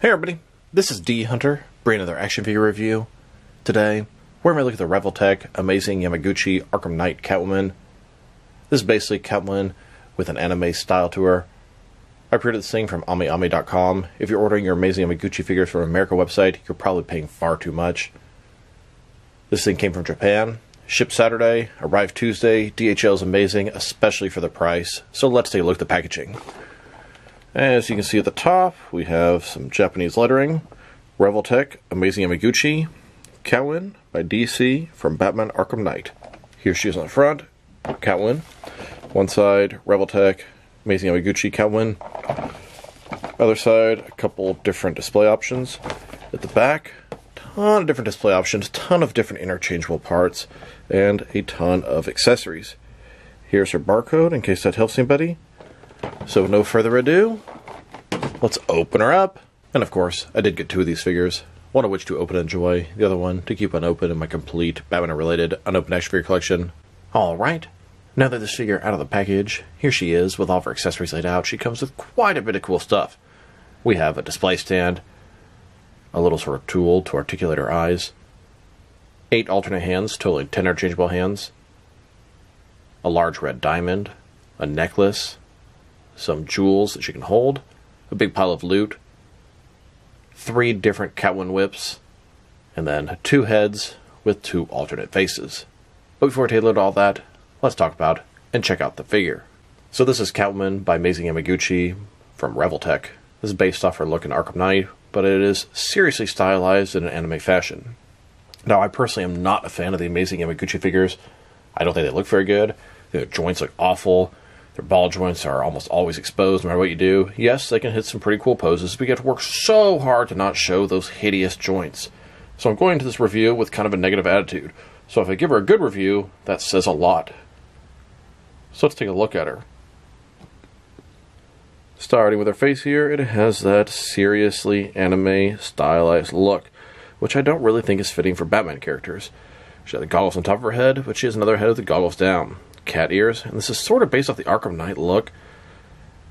Hey everybody, this is D Hunter, bringing another action figure review. Today, we're going to look at the Revoltech Amazing Yamaguchi Arkham Knight Catwoman. This is basically Catwoman with an anime style to her. I pre-ordered this thing from amiami.com. If you're ordering your Amazing Yamaguchi figures from an America website, you're probably paying far too much. This thing came from Japan, shipped Saturday, arrived Tuesday. DHL is amazing, especially for the price. So let's take a look at the packaging. As you can see at the top, we have some Japanese lettering. Revoltech Amazing Yamaguchi Catwoman by DC from Batman Arkham Knight. Here she is on the front, Catwoman. One side, Revoltech Amazing Yamaguchi Catwoman. Other side, a couple different display options. At the back, ton of different display options, ton of different interchangeable parts, and a ton of accessories. Here's her barcode in case that helps anybody. So with no further ado, let's open her up. And of course, I did get two of these figures, one of which to open and enjoy, the other one to keep unopened in my complete Batman-related unopened action figure collection. Alright, now that this figure out of the package, here she is with all of her accessories laid out. She comes with quite a bit of cool stuff. We have a display stand, a little sort of tool to articulate her eyes, 8 alternate hands, totaling 10 interchangeable hands, a large red diamond, a necklace, some jewels that she can hold, a big pile of loot, 3 different Catwoman whips, and then 2 heads with 2 alternate faces. But before we take a look at all that, let's talk about and check out the figure. So this is Catwoman by Amazing Yamaguchi from Revoltech. This is based off her look in Arkham Knight, but it is seriously stylized in an anime fashion. Now, I personally am not a fan of the Amazing Yamaguchi figures. I don't think they look very good. Their joints look awful. Their ball joints are almost always exposed no matter what you do. Yes, they can hit some pretty cool poses, but you have to work so hard to not show those hideous joints. So I'm going into this review with kind of a negative attitude. So if I give her a good review, that says a lot. So let's take a look at her. Starting with her face here, it has that seriously anime stylized look, which I don't really think is fitting for Batman characters. She has the goggles on top of her head, but she has another head with the goggles down. Cat ears, and this is sort of based off the Arkham Knight look.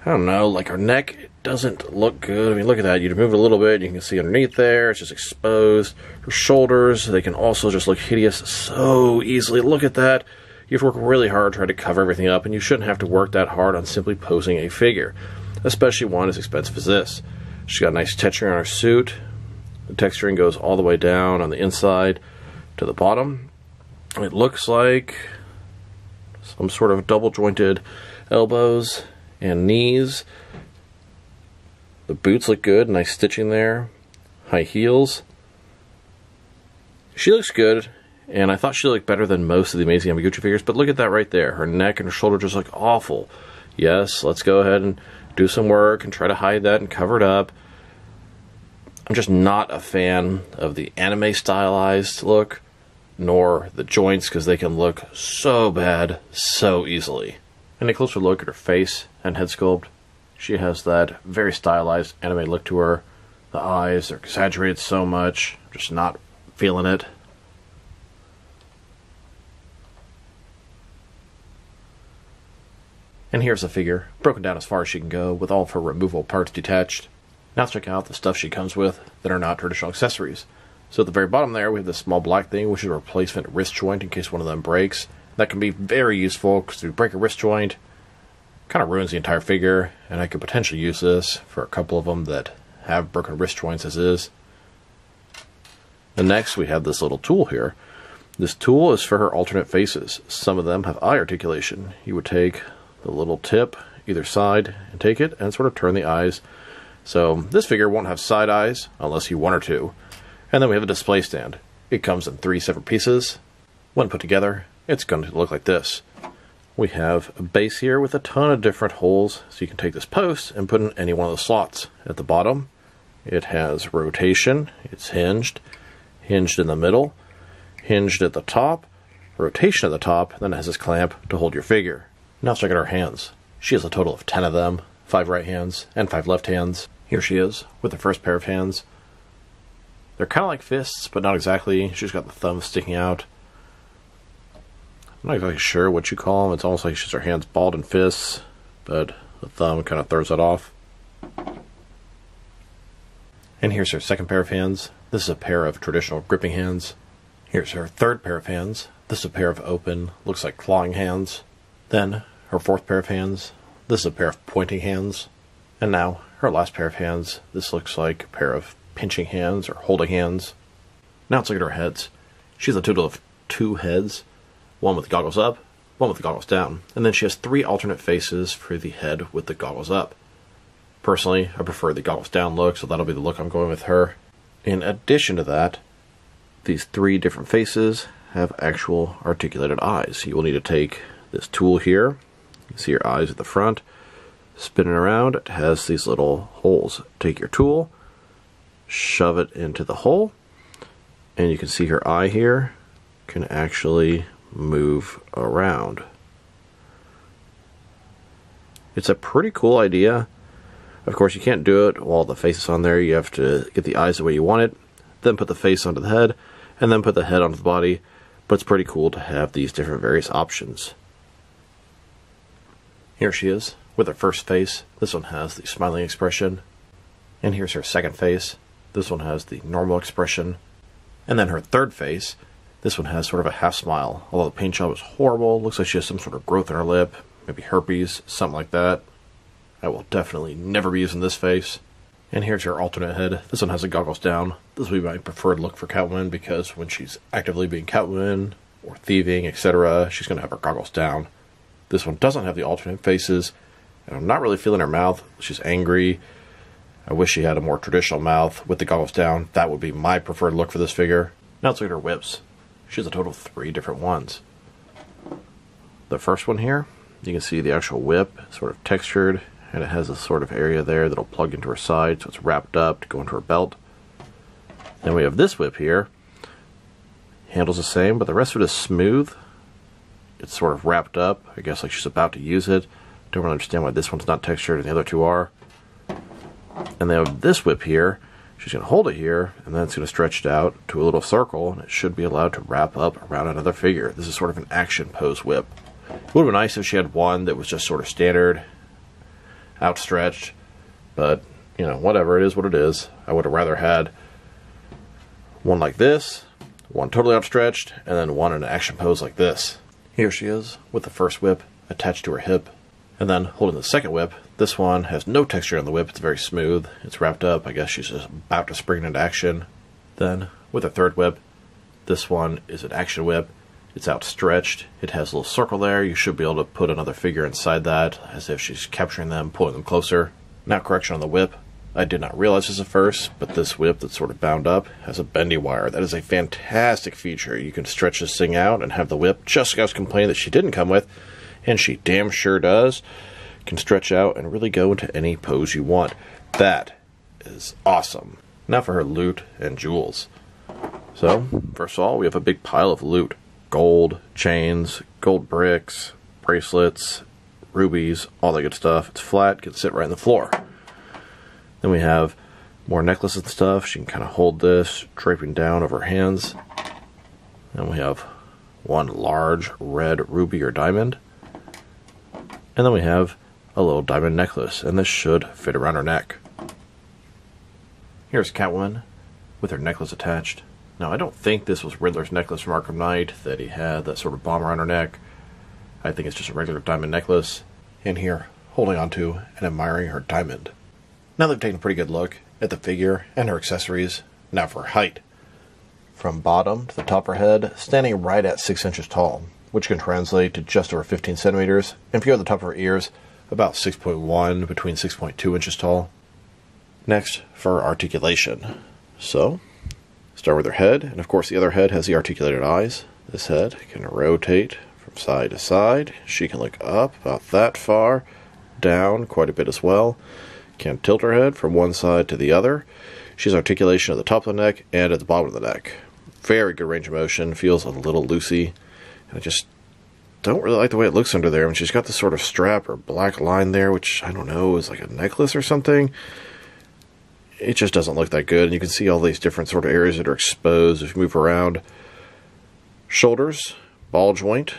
I don't know, like her neck, it doesn't look good. I mean, look at that. You move it a little bit, you can see underneath there, it's just exposed. Her shoulders, they can also just look hideous so easily. Look at that. You have to work really hard trying to cover everything up, and you shouldn't have to work that hard on simply posing a figure, especially one as expensive as this. She's got a nice texturing on her suit. The texturing goes all the way down on the inside to the bottom. It looks like some sort of double jointed elbows and knees. The boots look good, nice stitching there. High heels. She looks good, and I thought she looked better than most of the Amazing Yamaguchi figures, but look at that right there. Her neck and her shoulder just look awful. Yes, let's go ahead and do some work and try to hide that and cover it up. I'm just not a fan of the anime stylized look, nor the joints, because they can look so bad so easily. And a closer look at her face and head sculpt. She has that very stylized anime look to her. The eyes are exaggerated so much. Just not feeling it. And here's the figure, broken down as far as she can go, with all of her removable parts detached. Now let's check out the stuff she comes with that are not traditional accessories. So at the very bottom there, we have this small black thing, which is a replacement wrist joint in case one of them breaks. That can be very useful, because if you break a wrist joint, kind of ruins the entire figure, and I could potentially use this for a couple of them that have broken wrist joints as is. And next, we have this little tool here. This tool is for her alternate faces. Some of them have eye articulation. You would take the little tip either side and take it and sort of turn the eyes. So this figure won't have side eyes unless you want her to. And then we have a display stand. It comes in 3 separate pieces. When put together, it's going to look like this. We have a base here with a ton of different holes, so you can take this post and put in any one of the slots. At the bottom, it has rotation. It's hinged. Hinged in the middle. Hinged at the top. Rotation at the top. Then it has this clamp to hold your figure. Now let's check out her hands. She has a total of 10 of them. 5 right hands and 5 left hands. Here she is with the first pair of hands. They're kind of like fists, but not exactly. She's got the thumb sticking out. I'm not exactly sure what you call them. It's almost like she's her hands balled in fists, but the thumb kind of throws it off. And here's her second pair of hands. This is a pair of traditional gripping hands. Here's her third pair of hands. This is a pair of open, looks like clawing hands. Then her fourth pair of hands. This is a pair of pointing hands. And now her last pair of hands. This looks like a pair of pinching hands or holding hands. Now let's look at her heads. She has a total of 2 heads. One with the goggles up, one with the goggles down. And then she has 3 alternate faces for the head with the goggles up. Personally, I prefer the goggles down look, so that'll be the look I'm going with her. In addition to that, these 3 different faces have actual articulated eyes. You will need to take this tool here. You can see your eyes at the front. Spin it around. It has these little holes. Take your tool, shove it into the hole, and you can see her eye here can actually move around. It's a pretty cool idea. Of course, you can't do it while the face is on there. You have to get the eyes the way you want it, then put the face onto the head, and then put the head onto the body. But it's pretty cool to have these different various options. Here she is with her first face. This one has the smiling expression. And here's her second face. This one has the normal expression. And then her third face. This one has sort of a half smile. Although the paint job is horrible, looks like she has some sort of growth in her lip, maybe herpes, something like that. I will definitely never be using this face. And here's her alternate head. This one has the goggles down. This will be my preferred look for Catwoman because when she's actively being Catwoman or thieving, etc., she's going to have her goggles down. This one doesn't have the alternate faces, and I'm not really feeling her mouth. She's angry. I wish she had a more traditional mouth with the goggles down. That would be my preferred look for this figure. Now let's look at her whips. She has a total of 3 different ones. The first one here, you can see the actual whip, sort of textured, and it has a sort of area there that'll plug into her side, so it's wrapped up to go into her belt. Then we have this whip here. Handle's the same, but the rest of it is smooth. It's sort of wrapped up, I guess like she's about to use it. Don't really understand why this one's not textured and the other 2 are. And then this whip here, she's going to hold it here, and then it's going to stretch it out to a little circle, and it should be allowed to wrap up around another figure. This is sort of an action pose whip. It would have been nice if she had one that was just sort of standard, outstretched, but, you know, whatever, it is what it is. I would have rather had one like this, one totally outstretched, and then one in an action pose like this. Here she is with the first whip attached to her hip, and then holding the second whip. This one has no texture on the whip, it's very smooth, it's wrapped up, I guess she's just about to spring into action. Then, with her third whip, this one is an action whip, it's outstretched, it has a little circle there, you should be able to put another figure inside that, as if she's capturing them, pulling them closer. Now correction on the whip, I did not realize this at first, but this whip that's sort of bound up has a bendy wire. That is a fantastic feature. You can stretch this thing out and have the whip, just like I was complaining that she didn't come with, and she damn sure does, can stretch out and really go into any pose you want. That is awesome. Now for her loot and jewels. So, first of all, we have a big pile of loot. Gold, chains, gold bricks, bracelets, rubies, all that good stuff. It's flat, can sit right on the floor. Then we have more necklaces and stuff. She can kind of hold this, draping down over her hands. Then we have one large red ruby or diamond. And then we have a little diamond necklace, and this should fit around her neck. Here's Catwoman with her necklace attached. Now, I don't think this was Riddler's necklace from Arkham Knight, that he had that sort of bomb around her neck. I think it's just a regular diamond necklace. And here, holding onto and admiring her diamond. Now they've taken a pretty good look at the figure and her accessories. Now for her height. From bottom to the top of her head, standing right at 6 inches tall, which can translate to just over 15 centimeters. And if you go to the top of her ears, about 6.1, between 6.2 inches tall. Next, for articulation. So, start with her head, and of course the other head has the articulated eyes. This head can rotate from side to side. She can look up about that far, down quite a bit as well. Can tilt her head from one side to the other. She has articulation at the top of the neck and at the bottom of the neck. Very good range of motion, feels a little loosey. And I just don't really like the way it looks under there. And she's got this sort of strap or black line there, which I don't know, is like a necklace or something. It just doesn't look that good. And you can see all these different sort of areas that are exposed if you move around. Shoulders, ball joint,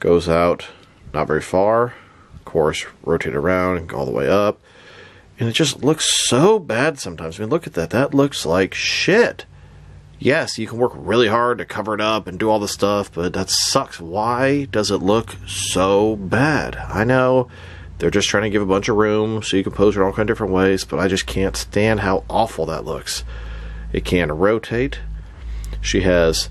goes out not very far. Of course, rotate around and go all the way up. And it just looks so bad sometimes. I mean, look at that. That looks like shit. Yes, you can work really hard to cover it up and do all the stuff, but that sucks. Why does it look so bad? I know they're just trying to give a bunch of room so you can pose her all kind of different ways, but I just can't stand how awful that looks. It can rotate. She has,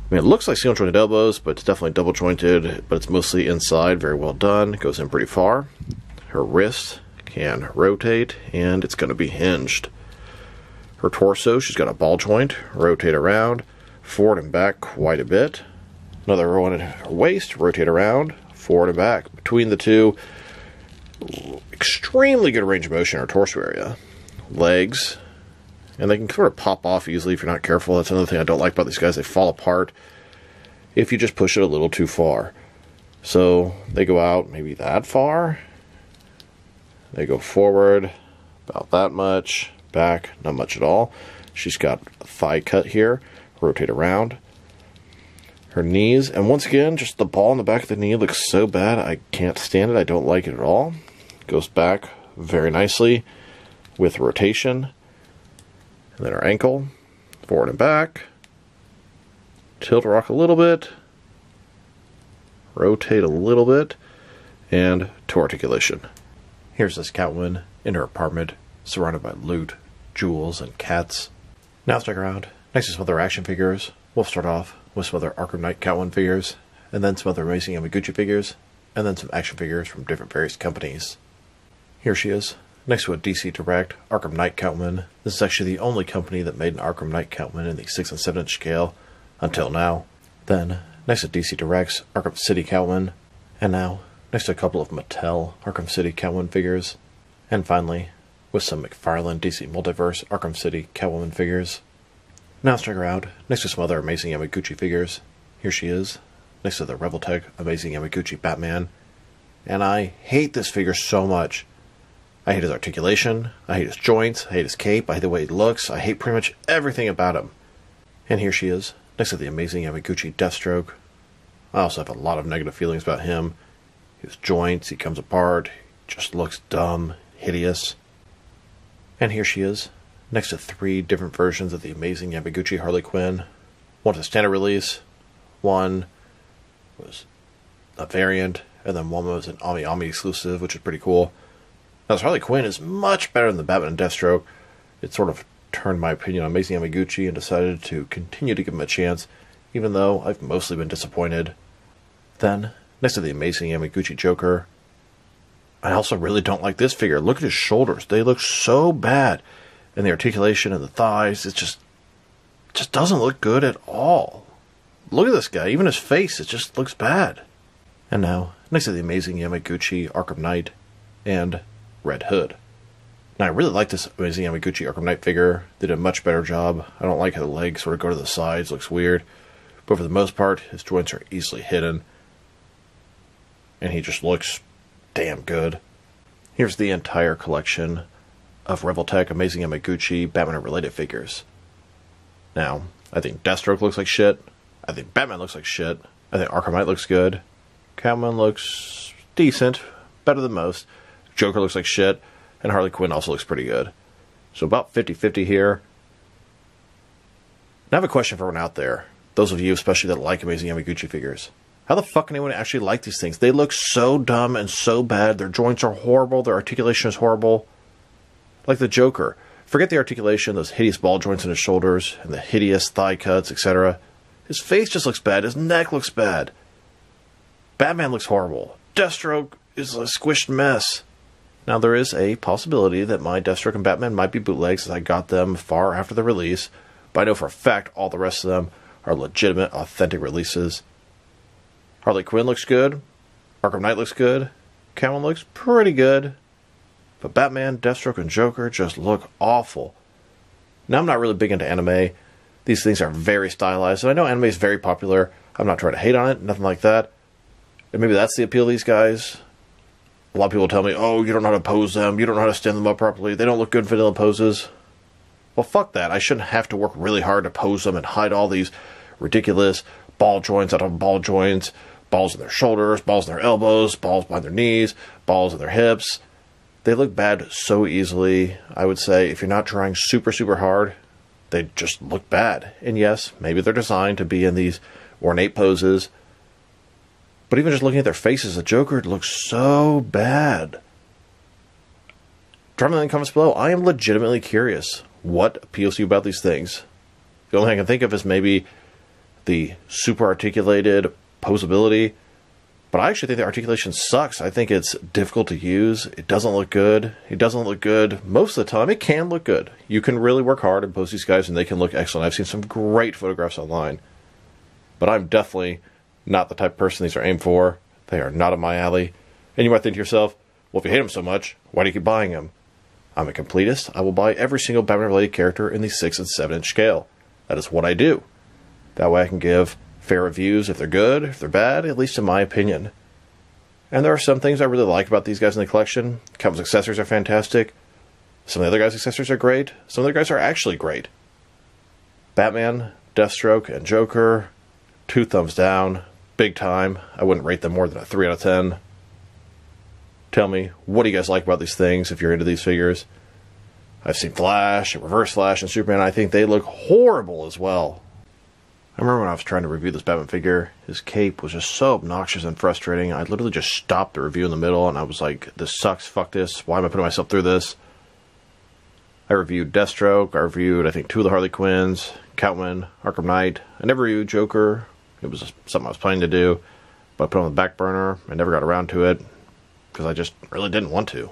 I mean, it looks like single jointed elbows, but it's definitely double jointed, but it's mostly inside. Very well done. It goes in pretty far. Her wrist can rotate, and it's going to be hinged. Her torso, she's got a ball joint, rotate around, forward and back quite a bit. Another one at her waist, rotate around, forward and back. Between the two, extremely good range of motion in her torso area. Legs, and they can sort of pop off easily if you're not careful. That's another thing I don't like about these guys. They fall apart if you just push it a little too far. So they go out maybe that far. They go forward about that much. Back, not much at all. She's got a thigh cut here. Rotate around. Her knees, and once again, just the ball in the back of the knee looks so bad. I can't stand it. I don't like it at all. Goes back very nicely with rotation. And then her ankle, forward and back. Tilt rock a little bit. Rotate a little bit. And to articulation. Here's this Catwoman in her apartment, surrounded by loot, jewels, and cats. Now stick around. Next to some other action figures. We'll start off with some other Arkham Knight Catwoman figures, and then some other Amazing Yamaguchi figures, and then some action figures from different various companies. Here she is, next to a DC Direct Arkham Knight Catwoman. This is actually the only company that made an Arkham Knight Catwoman in the 6 and 7 inch scale, until now. Then, next to DC Direct's Arkham City Catwoman, and now, next to a couple of Mattel Arkham City Catwoman figures, and finally, with some McFarlane DC Multiverse Arkham City Catwoman figures. Now stick around, next to some other Amazing Yamaguchi figures. Here she is, next to the Revoltech Amazing Yamaguchi Batman. And I hate this figure so much. I hate his articulation, I hate his joints, I hate his cape, I hate the way he looks, I hate pretty much everything about him. And here she is, next to the Amazing Yamaguchi Deathstroke. I also have a lot of negative feelings about him. His joints, he comes apart, he just looks dumb, hideous. And here she is, next to 3 different versions of the Amazing Yamaguchi Harley Quinn. One was a standard release, one was a variant, and then one was an Ami exclusive, which is pretty cool. Now, this Harley Quinn is much better than the Batman and Deathstroke. It sort of turned my opinion on Amazing Yamaguchi and decided to continue to give him a chance, even though I've mostly been disappointed. Then, next to the Amazing Yamaguchi Joker, I also really don't like this figure. Look at his shoulders. They look so bad. And the articulation and the thighs, it just doesn't look good at all. Look at this guy. Even his face, it just looks bad. And now, next to the Amazing Yamaguchi Arkham Knight and Red Hood. Now, I really like this Amazing Yamaguchi Arkham Knight figure. They did a much better job. I don't like how the legs sort of go to the sides. Looks weird. But for the most part, his joints are easily hidden. And he just looks damn good. Here's the entire collection of Revoltech Amazing Yamaguchi Batman related figures. Now, I think Deathstroke looks like shit. I think Batman looks like shit. I think Arkham Knight looks good. Catwoman looks decent, better than most. Joker looks like shit, and Harley Quinn also looks pretty good. So about 50-50 here. Now I have a question for everyone out there. Those of you especially that like Amazing Yamaguchi figures. How the fuck can anyone actually like these things? They look so dumb and so bad. Their joints are horrible. Their articulation is horrible. Like the Joker. Forget the articulation, those hideous ball joints in his shoulders, and the hideous thigh cuts, etc. His face just looks bad. His neck looks bad. Batman looks horrible. Deathstroke is a squished mess. Now, there is a possibility that my Deathstroke and Batman might be bootlegs, as I got them far after the release, but I know for a fact all the rest of them are legitimate, authentic releases. Harley Quinn looks good. Arkham Knight looks good. Catwoman looks pretty good. But Batman, Deathstroke, and Joker just look awful. Now, I'm not really big into anime. These things are very stylized, and I know anime is very popular. I'm not trying to hate on it, nothing like that. And maybe that's the appeal of these guys. A lot of people tell me, oh, you don't know how to pose them, you don't know how to stand them up properly, they don't look good in vanilla poses. Well, fuck that. I shouldn't have to work really hard to pose them and hide all these ridiculous ball joints out of ball joints, balls in their shoulders, balls in their elbows, balls behind their knees, balls in their hips. They look bad so easily. I would say if you're not trying super, super hard, they just look bad. And yes, maybe they're designed to be in these ornate poses. But even just looking at their faces, the Joker looks so bad. Drop me in the comments below. I am legitimately curious. What appeals to you about these things? The only thing I can think of is maybe the super articulated posability. But I actually think the articulation sucks. I think it's difficult to use. It doesn't look good. It doesn't look good most of the time. It can look good. You can really work hard and pose these guys and they can look excellent. I've seen some great photographs online. But I'm definitely not the type of person these are aimed for. They are not up my alley. And you might think to yourself, well, if you hate them so much, why do you keep buying them? I'm a completist. I will buy every single Batman-related character in the 6 and 7-inch scale. That is what I do. That way I can give fair reviews if they're good, if they're bad, at least in my opinion. And there are some things I really like about these guys in the collection. Catwoman's accessories are fantastic. Some of the other guys' accessories are great. Some of the other guys are actually great. Batman, Deathstroke, and Joker, 2 thumbs down. Big time. I wouldn't rate them more than a 3 out of 10. Tell me, what do you guys like about these things if you're into these figures? I've seen Flash, and Reverse Flash, and Superman. I think they look horrible as well. I remember when I was trying to review this Batman figure, his cape was just so obnoxious and frustrating. I literally just stopped the review in the middle, and I was like, this sucks, fuck this, why am I putting myself through this? I reviewed Deathstroke, I reviewed, I think, 2 of the Harley Quinns, Catwoman, Arkham Knight. I never reviewed Joker. It was something I was planning to do, but I put it on the back burner. I never got around to it, because I just really didn't want to.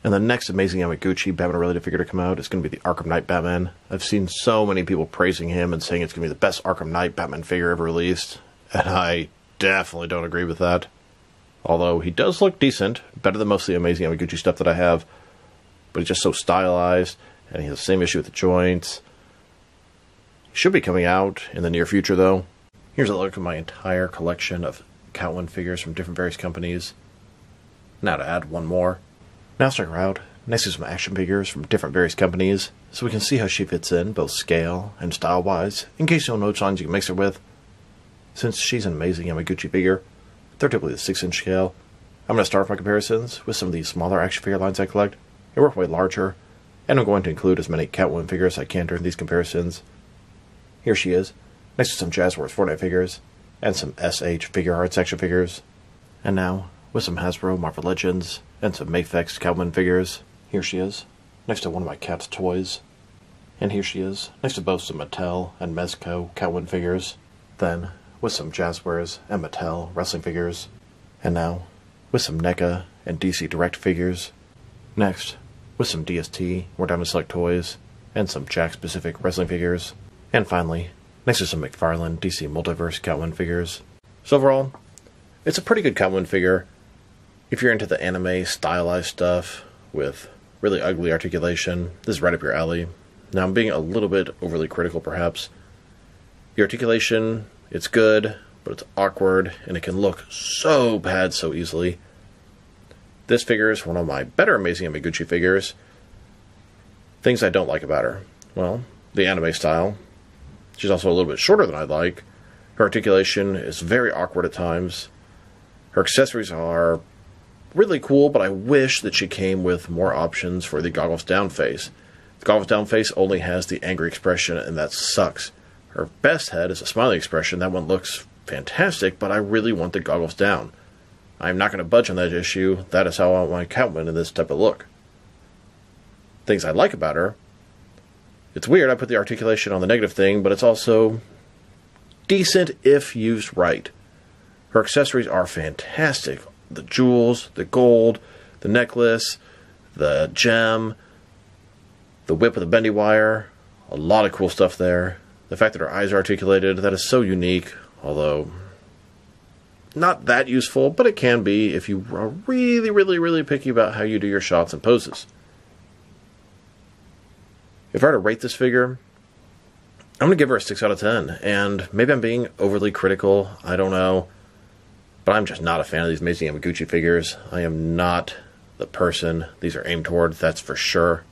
And the next Amazing Yamaguchi Batman-related figure to come out is going to be the Arkham Knight Batman. I've seen so many people praising him and saying it's going to be the best Arkham Knight Batman figure ever released, and I definitely don't agree with that. Although he does look decent, better than most of the Amazing Yamaguchi stuff that I have, but he's just so stylized, and he has the same issue with the joints. He should be coming out in the near future, though. Here's a look at my entire collection of Catwoman figures from different various companies. Now to add one more. Now stick around, next to some action figures from different various companies, so we can see how she fits in, both scale and style-wise, in case you don't know which lines you can mix her with. Since she's an Amazing Yamaguchi figure, they're typically the 6-inch scale. I'm going to start off my comparisons with some of these smaller action figure lines I collect, and work my way larger, and I'm going to include as many Catwoman figures as I can during these comparisons. Here she is, next to some Jazzwares Fortnite figures, and some SH Figure Arts action figures. And now, with some Hasbro Marvel Legends, and some Mafex Catwoman figures. Here she is, next to one of my cat's toys. And here she is, next to both some Mattel and Mezco Catwoman figures. Then, with some Jazzwares and Mattel wrestling figures. And now, with some NECA and DC Direct figures. Next, with some DST, More Diamond Select toys, and some Jack-specific wrestling figures. And finally, next to some McFarlane DC Multiverse Catwoman figures. So overall, it's a pretty good Catwoman figure. If you're into the anime stylized stuff with really ugly articulation, this is right up your alley. Now, I'm being a little bit overly critical, perhaps. The articulation, it's good, but it's awkward, and it can look so bad so easily. This figure is one of my better Amazing Yamaguchi figures. Things I don't like about her. Well, the anime style. She's also a little bit shorter than I'd like. Her articulation is very awkward at times. Her accessories are really cool, but I wish that she came with more options for the goggles down face. The goggles down face only has the angry expression, and that sucks. Her best head is a smiling expression. That one looks fantastic, but I really want the goggles down. I'm not going to budge on that issue. That is how I want my Catwoman in this type of look. Things I like about her. It's weird, I put the articulation on the negative thing, but it's also decent if used right. Her accessories are fantastic. The jewels, the gold, the necklace, the gem, the whip with the bendy wire, a lot of cool stuff there. The fact that her eyes are articulated, that is so unique, although not that useful, but it can be if you are really, really, really picky about how you do your shots and poses. If I were to rate this figure, I'm going to give her a 6 out of 10, and maybe I'm being overly critical, I don't know. But I'm just not a fan of these Amazing Yamaguchi figures. I am not the person these are aimed toward, that's for sure.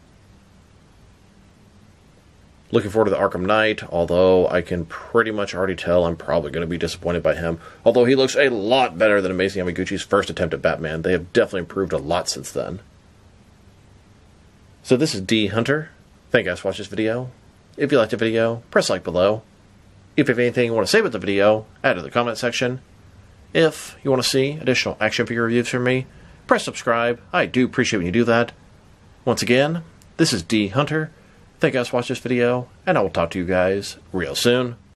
Looking forward to the Arkham Knight, although I can pretty much already tell I'm probably going to be disappointed by him. Although he looks a lot better than Amazing Yamaguchi's first attempt at Batman. They have definitely improved a lot since then. So this is D Hunter. Thank you guys for watching this video. If you liked the video, press like below. If you have anything you want to say about the video, add it to the comment section. If you want to see additional action figure reviews from me, press subscribe. I do appreciate when you do that. Once again, this is D Hunter. Thank you guys for watching this video, and I will talk to you guys real soon.